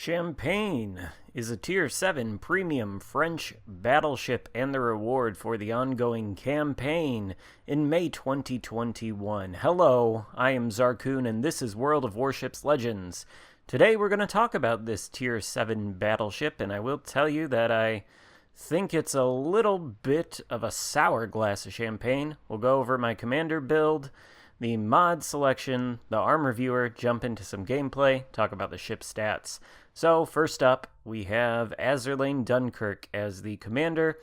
Champagne is a Tier 7 premium French battleship and the reward for the ongoing campaign in May 2021. Hello, I am Xarkun and this is World of Warships Legends. Today we're going to talk about this Tier 7 battleship, and I will tell you that I think it's a little bit of a sour glass of champagne. We'll go over my commander build, the mod selection, the armor viewer, jump into some gameplay, talk about the ship stats. So first up, we have Azerlane Dunkirk as the commander.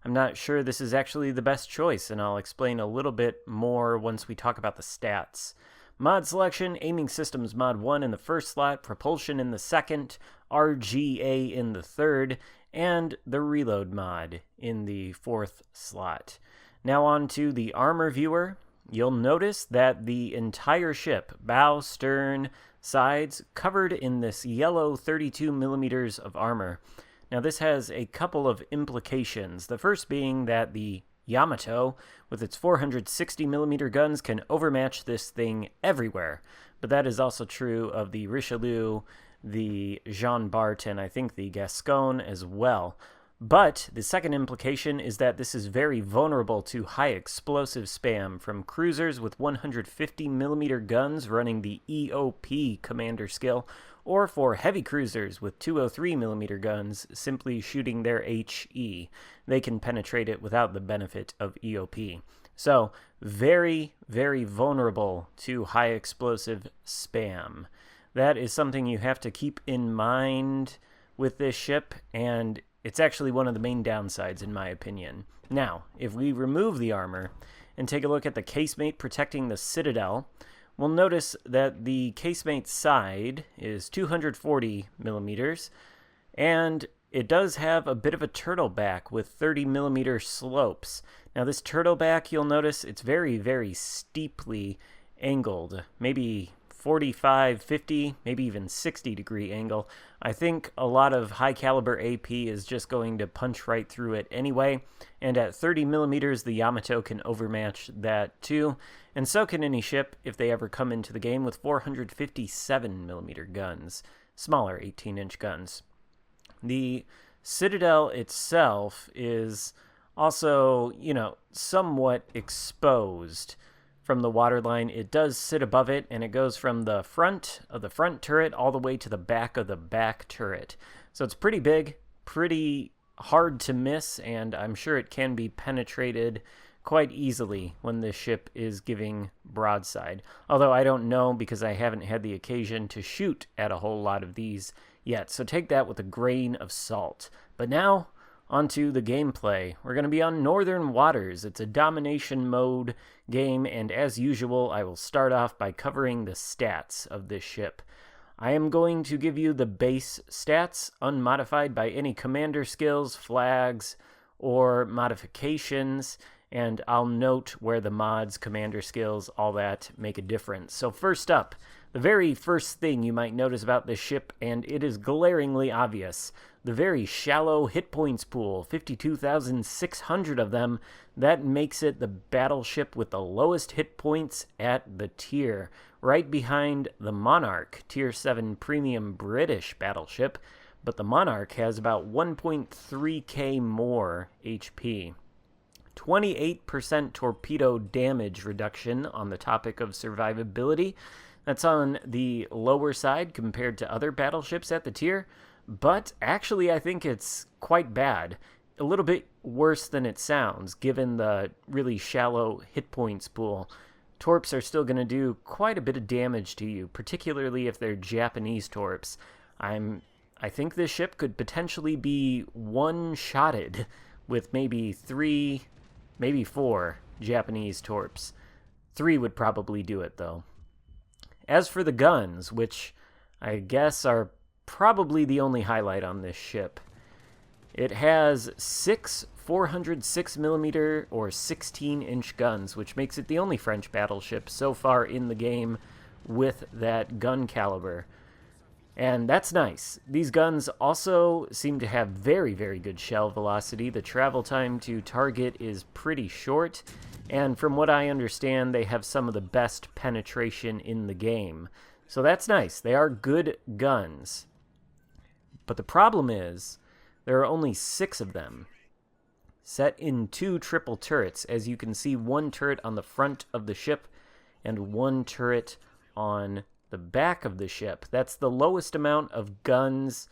I'm not sure this is actually the best choice, and I'll explain a little bit more once we talk about the stats. Mod selection, aiming systems mod 1 in the first slot, propulsion in the second, RGA in the third, and the reload mod in the fourth slot. Now on to the armor viewer. You'll notice that the entire ship, bow, stern, sides, covered in this yellow 32 millimeters of armor. Now this has a couple of implications. The first being that the Yamato, with its 460 millimeter guns, can overmatch this thing everywhere. But that is also true of the Richelieu, the Jean Bart, and I think the Gascon as well. But the second implication is that this is very vulnerable to high explosive spam from cruisers with 150 millimeter guns running the EOP commander skill, or for heavy cruisers with 203 millimeter guns simply shooting their HE. They can penetrate it without the benefit of EOP. So, very, very vulnerable to high explosive spam. That is something you have to keep in mind with this ship, and it's actually one of the main downsides in my opinion. Now, if we remove the armor and take a look at the casemate protecting the citadel, we'll notice that the casemate side is 240 millimeters, and it does have a bit of a turtleback with 30 millimeter slopes. Now this turtleback, you'll notice it's very, very steeply angled, maybe 45, 50, maybe even 60 degree angle. I think a lot of high caliber AP is just going to punch right through it anyway, and at 30 millimeters the Yamato can overmatch that too, and so can any ship if they ever come into the game with 457 millimeter guns, smaller 18-inch guns. The Citadel itself is also, somewhat exposed from the waterline. It does sit above it, and it goes from the front of the front turret all the way to the back of the back turret. So it's pretty big, pretty hard to miss, and I'm sure it can be penetrated quite easily when this ship is giving broadside. Although I don't know, because I haven't had the occasion to shoot at a whole lot of these yet, so take that with a grain of salt. But now, onto the gameplay. We're going to be on Northern Waters. It's a domination mode game, and as usual, I will start off by covering the stats of this ship. I am going to give you the base stats, unmodified by any commander skills, flags, or modifications, and I'll note where the mods, commander skills, all that make a difference. So first up, the very first thing you might notice about this ship, and it is glaringly obvious, the very shallow hit points pool, 52,600 of them. That makes it the battleship with the lowest hit points at the tier, right behind the Monarch, Tier 7 premium British battleship, but the Monarch has about 1.3k more HP. 28% torpedo damage reduction on the topic of survivability. That's on the lower side compared to other battleships at the tier, but actually I think it's quite bad. A little bit worse than it sounds, given the really shallow hit points pool. Torps are still going to do quite a bit of damage to you, particularly if they're Japanese torps. I think this ship could potentially be one-shotted with maybe 3, maybe 4 Japanese torps. 3 would probably do it, though. As for the guns, which I guess are probably the only highlight on this ship, it has 6 406mm or 16-inch guns, which makes it the only French battleship so far in the game with that gun caliber. And that's nice. These guns also seem to have very, very good shell velocity. The travel time to target is pretty short, and from what I understand, they have some of the best penetration in the game. So that's nice. They are good guns. But the problem is, there are only 6 of them, set in 2 triple turrets. As you can see, 1 turret on the front of the ship and 1 turret on the back of the ship. That's the lowest amount of guns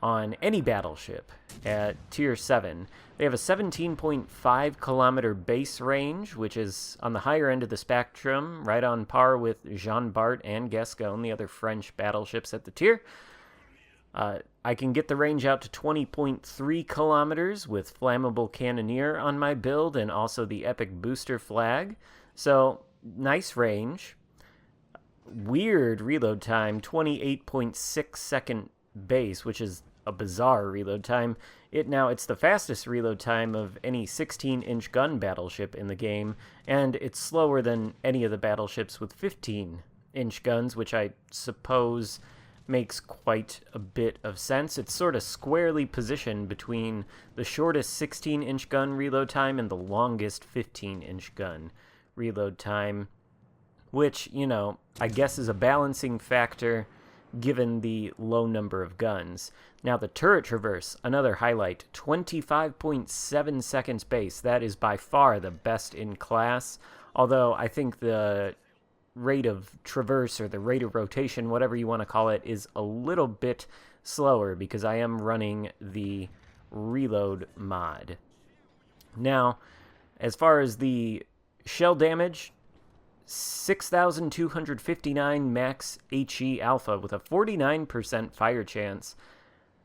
on any battleship at Tier 7. They have a 17.5 kilometer base range, which is on the higher end of the spectrum, right on par with Jean Bart and Gascon, the other French battleships at the tier. I can get the range out to 20.3 kilometers with flammable cannoneer on my build and also the epic booster flag. So, nice range. Weird reload time, 28.6 second base, which is a bizarre reload time. It's the fastest reload time of any 16-inch gun battleship in the game, and it's slower than any of the battleships with 15-inch guns, which I suppose makes quite a bit of sense. It's sort of squarely positioned between the shortest 16-inch gun reload time and the longest 15-inch gun reload time, which, I guess is a balancing factor given the low number of guns. Now, the turret traverse, another highlight, 25.7 seconds base. That is by far the best in class, although I think the rate of traverse or the rate of rotation, whatever you want to call it, is a little bit slower because I am running the reload mod. Now, as far as the shell damage, 6,259 max HE alpha with a 49% fire chance.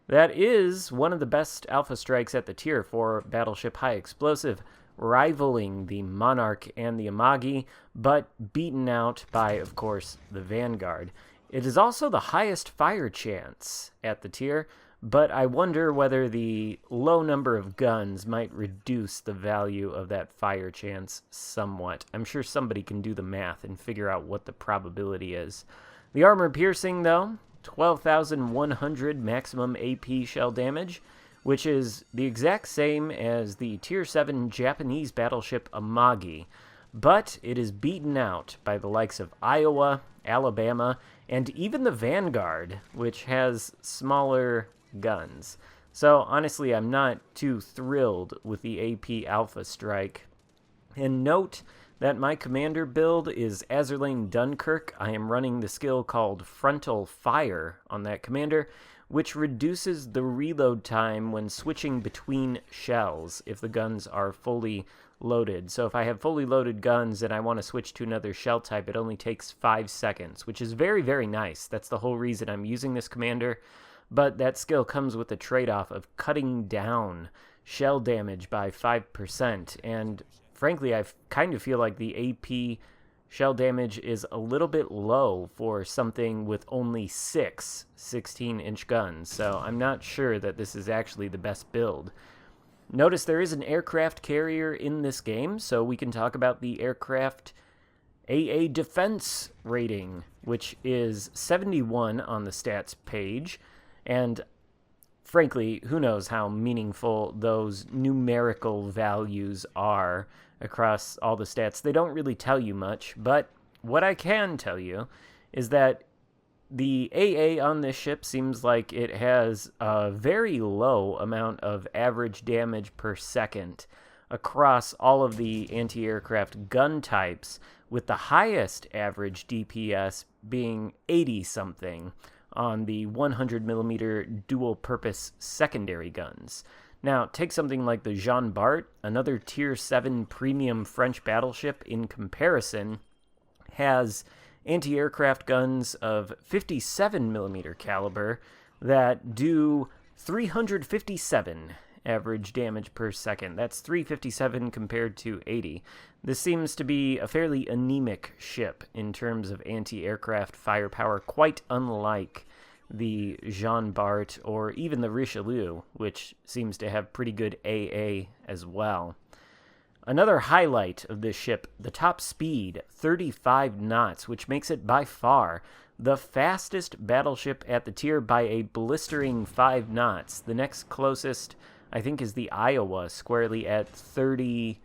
That is one of the best alpha strikes at the tier for Battleship High Explosive, rivaling the Monarch and the Amagi, but beaten out by, of course, the Vanguard. It is also the highest fire chance at the tier, but I wonder whether the low number of guns might reduce the value of that fire chance somewhat. I'm sure somebody can do the math and figure out what the probability is. The armor piercing, though, 12,100 maximum AP shell damage, which is the exact same as the Tier 7 Japanese battleship Amagi, but it is beaten out by the likes of Iowa, Alabama, and even the Vanguard, which has smaller guns. So honestly, I'm not too thrilled with the AP Alpha Strike. And note that my commander build is Azerlane Dunkirk. I am running the skill called Frontal Fire on that commander, which reduces the reload time when switching between shells if the guns are fully loaded. So if I have fully loaded guns and I want to switch to another shell type, it only takes 5 seconds, which is very, very nice. That's the whole reason I'm using this commander. But that skill comes with the trade-off of cutting down shell damage by 5%. And frankly, I kind of feel like the AP shell damage is a little bit low for something with only 6 16-inch guns. So I'm not sure that this is actually the best build. Notice there is an aircraft carrier in this game, so we can talk about the aircraft AA defense rating, which is 71 on the stats page. And frankly, who knows how meaningful those numerical values are across all the stats. They don't really tell you much, but what I can tell you is that the AA on this ship seems like it has a very low amount of average damage per second across all of the anti-aircraft gun types, with the highest average DPS being 80-something on the 100mm dual-purpose secondary guns. Now, take something like the Jean Bart, another Tier 7 premium French battleship in comparison, has anti-aircraft guns of 57mm caliber that do 357 average damage per second. That's 357 compared to 80. This seems to be a fairly anemic ship in terms of anti-aircraft firepower, quite unlike the Jean Bart or even the Richelieu, which seems to have pretty good AA as well. Another highlight of this ship, the top speed, 35 knots, which makes it by far the fastest battleship at the tier by a blistering 5 knots. The next closest, I think, is the Iowa, squarely at 30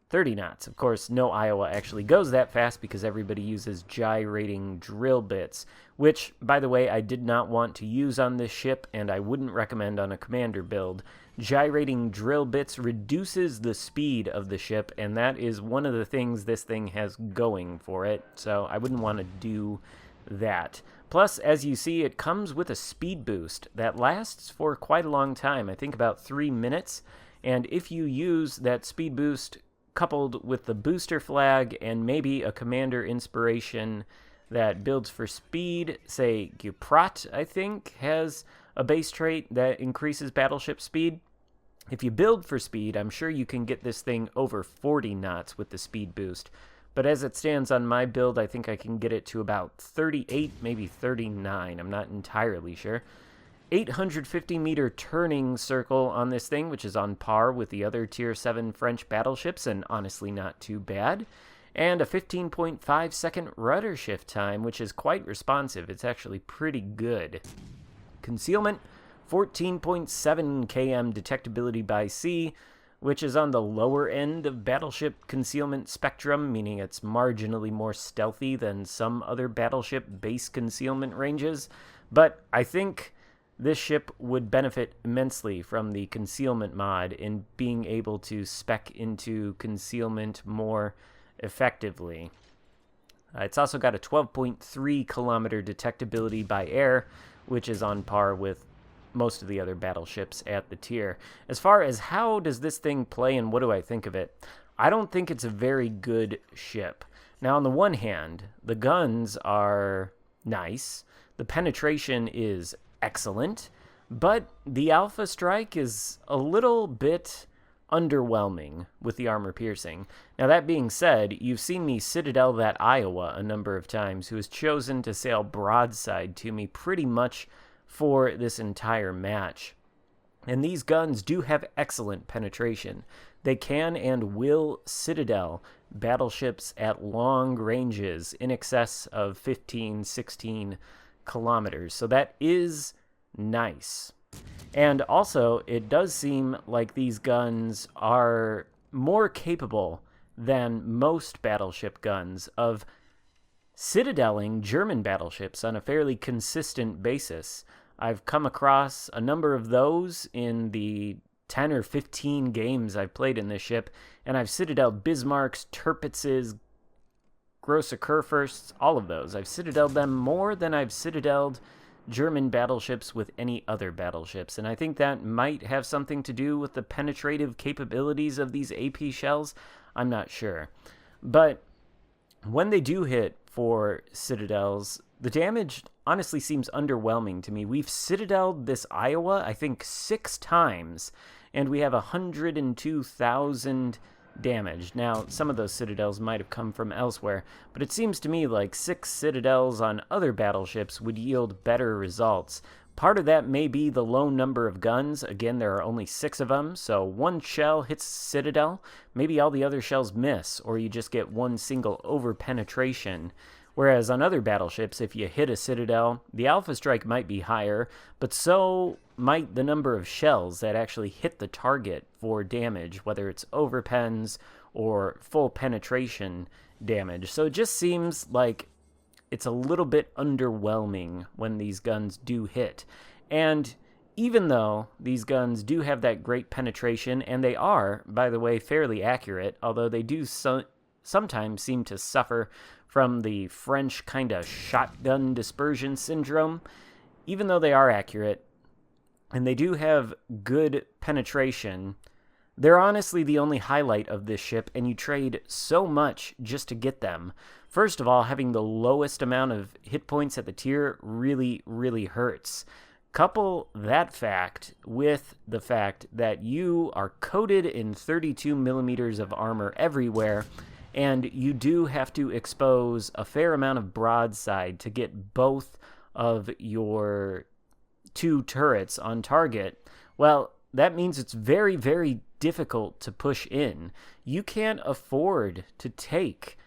30 knots. Of course, no Iowa actually goes that fast because everybody uses gyrating drill bits, which, by the way, I did not want to use on this ship, and I wouldn't recommend on a commander build. Gyrating drill bits reduces the speed of the ship, and that is one of the things this thing has going for it, so I wouldn't want to do that. Plus, as you see, it comes with a speed boost that lasts for quite a long time, I think about 3 minutes, and if you use that speed boost coupled with the booster flag and maybe a commander inspiration that builds for speed, say Guprat, I think, has a base trait that increases battleship speed. If you build for speed, I'm sure you can get this thing over 40 knots with the speed boost. But as it stands on my build, I think I can get it to about 38, maybe 39. I'm not entirely sure. 850-meter turning circle on this thing, which is on par with the other Tier 7 French battleships, and honestly not too bad. And a 15.5-second rudder shift time, which is quite responsive. It's actually pretty good. Concealment, 14.7 km detectability by sea, which is on the lower end of battleship concealment spectrum, meaning it's marginally more stealthy than some other battleship base concealment ranges. But I think this ship would benefit immensely from the concealment mod in being able to spec into concealment more effectively. It's also got a 12.3 kilometer detectability by air, which is on par with most of the other battleships at the tier. As far as how does this thing play and what do I think of it, I don't think it's a very good ship. Now, on the one hand, the guns are nice, the penetration is excellent, but the Alpha Strike is a little bit underwhelming with the armor piercing. Now, that being said, you've seen me Citadel that Iowa a number of times, who has chosen to sail broadside to me pretty much for this entire match. And these guns do have excellent penetration. They can and will Citadel battleships at long ranges in excess of 15, 16 kilometers. So that is nice. And also, it does seem like these guns are more capable than most battleship guns of citadeling German battleships on a fairly consistent basis. I've come across a number of those in the 10 or 15 games I've played in this ship, and I've citadeled Bismarcks, Tirpitzes, Grosse Kurfürsts, all of those. I've citadeled them more than I've citadeled German battleships with any other battleships, and I think that might have something to do with the penetrative capabilities of these AP shells. I'm not sure. But when they do hit for citadels, the damage honestly seems underwhelming to me. We've citadeled this Iowa, I think, 6 times, and we have 102,000 damage. Now, some of those citadels might have come from elsewhere, but it seems to me like 6 citadels on other battleships would yield better results. Part of that may be the low number of guns. Again, there are only 6 of them, so one shell hits citadel, maybe all the other shells miss, or you just get one single over-penetration. Whereas on other battleships, if you hit a citadel, the Alpha Strike might be higher, but so might the number of shells that actually hit the target for damage, whether it's overpens or full penetration damage. So it just seems like it's a little bit underwhelming when these guns do hit. And even though these guns do have that great penetration, and they are, by the way, fairly accurate, although they do sometimes seem to suffer from the French kind of shotgun dispersion syndrome, even though they are accurate, and they do have good penetration, they're honestly the only highlight of this ship, and you trade so much just to get them. First of all, having the lowest amount of hit points at the tier really, really hurts. Couple that fact with the fact that you are coated in 32 millimeters of armor everywhere, and you do have to expose a fair amount of broadside to get both of your 2 turrets on target. Well, that means it's very, very difficult to push in. You can't afford to take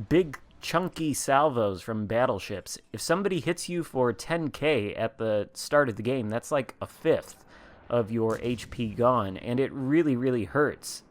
big chunky salvos from battleships. If somebody hits you for 10k at the start of the game, that's like a fifth of your HP gone, and it really, really hurts.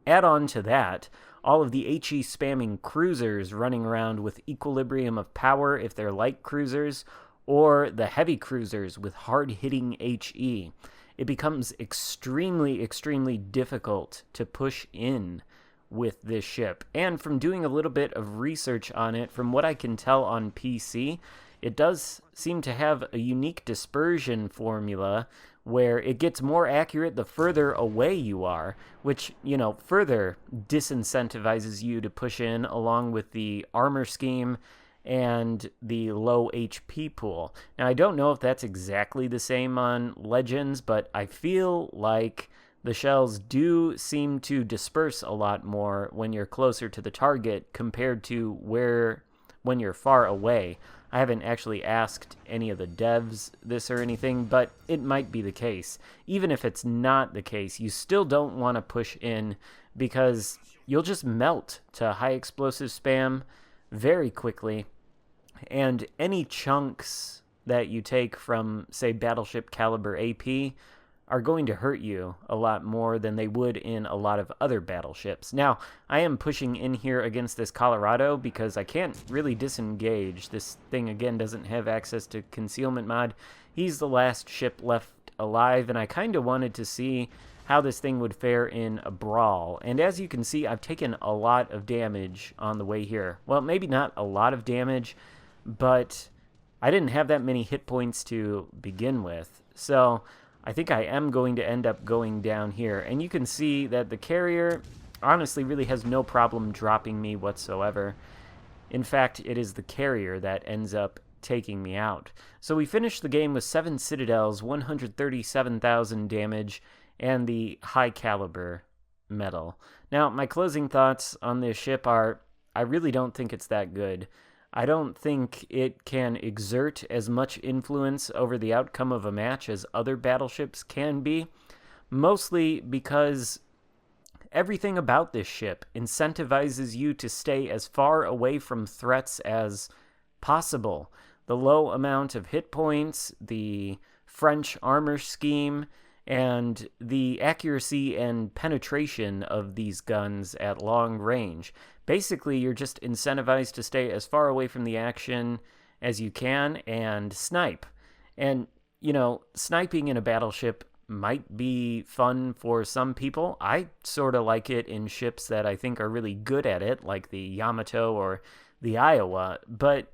Add on to that all of the HE spamming cruisers running around with equilibrium of power if they're light cruisers, or the heavy cruisers with hard-hitting HE. It becomes extremely, extremely difficult to push in with this ship. And from doing a little bit of research on it, from what I can tell on PC, it does seem to have a unique dispersion formula where it gets more accurate the further away you are, which, you know, further disincentivizes you to push in, along with the armor scheme and the low HP pool. Now, I don't know if that's exactly the same on Legends, but I feel like the shells do seem to disperse a lot more when you're closer to the target compared to when you're far away. I haven't actually asked any of the devs this or anything, but it might be the case. Even if it's not the case, you still don't want to push in because you'll just melt to high explosive spam very quickly. And any chunks that you take from, say, battleship caliber AP are going to hurt you a lot more than they would in a lot of other battleships. Now, I am pushing in here against this Colorado because I can't really disengage. This thing, again, doesn't have access to Concealment mod. He's the last ship left alive, and I kind of wanted to see how this thing would fare in a brawl. And as you can see, I've taken a lot of damage on the way here. Well, maybe not a lot of damage, but I didn't have that many hit points to begin with. So I think I am going to end up going down here. And you can see that the carrier honestly really has no problem dropping me whatsoever. In fact, it is the carrier that ends up taking me out. So we finished the game with 7 citadels, 137,000 damage, and the high caliber medal. Now, my closing thoughts on this ship are, I really don't think it's that good. I don't think it can exert as much influence over the outcome of a match as other battleships can be, mostly because everything about this ship incentivizes you to stay as far away from threats as possible. The low amount of hit points, the French armor scheme, and the accuracy and penetration of these guns at long range. Basically, you're just incentivized to stay as far away from the action as you can and snipe. And, you know, sniping in a battleship might be fun for some people. I sort of like it in ships that I think are really good at it, like the Yamato or the Iowa, but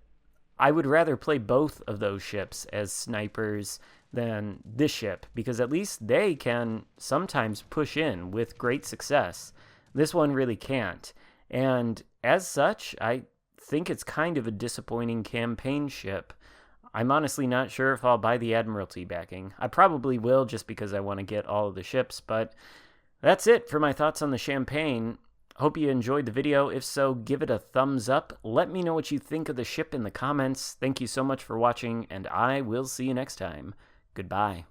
I would rather play both of those ships as snipers than this ship, because at least they can sometimes push in with great success. This one really can't. And as such, I think it's kind of a disappointing campaign ship. I'm honestly not sure if I'll buy the Admiralty backing. I probably will, just because I want to get all of the ships, but that's it for my thoughts on the Champagne. Hope you enjoyed the video. If so, give it a thumbs up. Let me know what you think of the ship in the comments. Thank you so much for watching, and I will see you next time. Goodbye.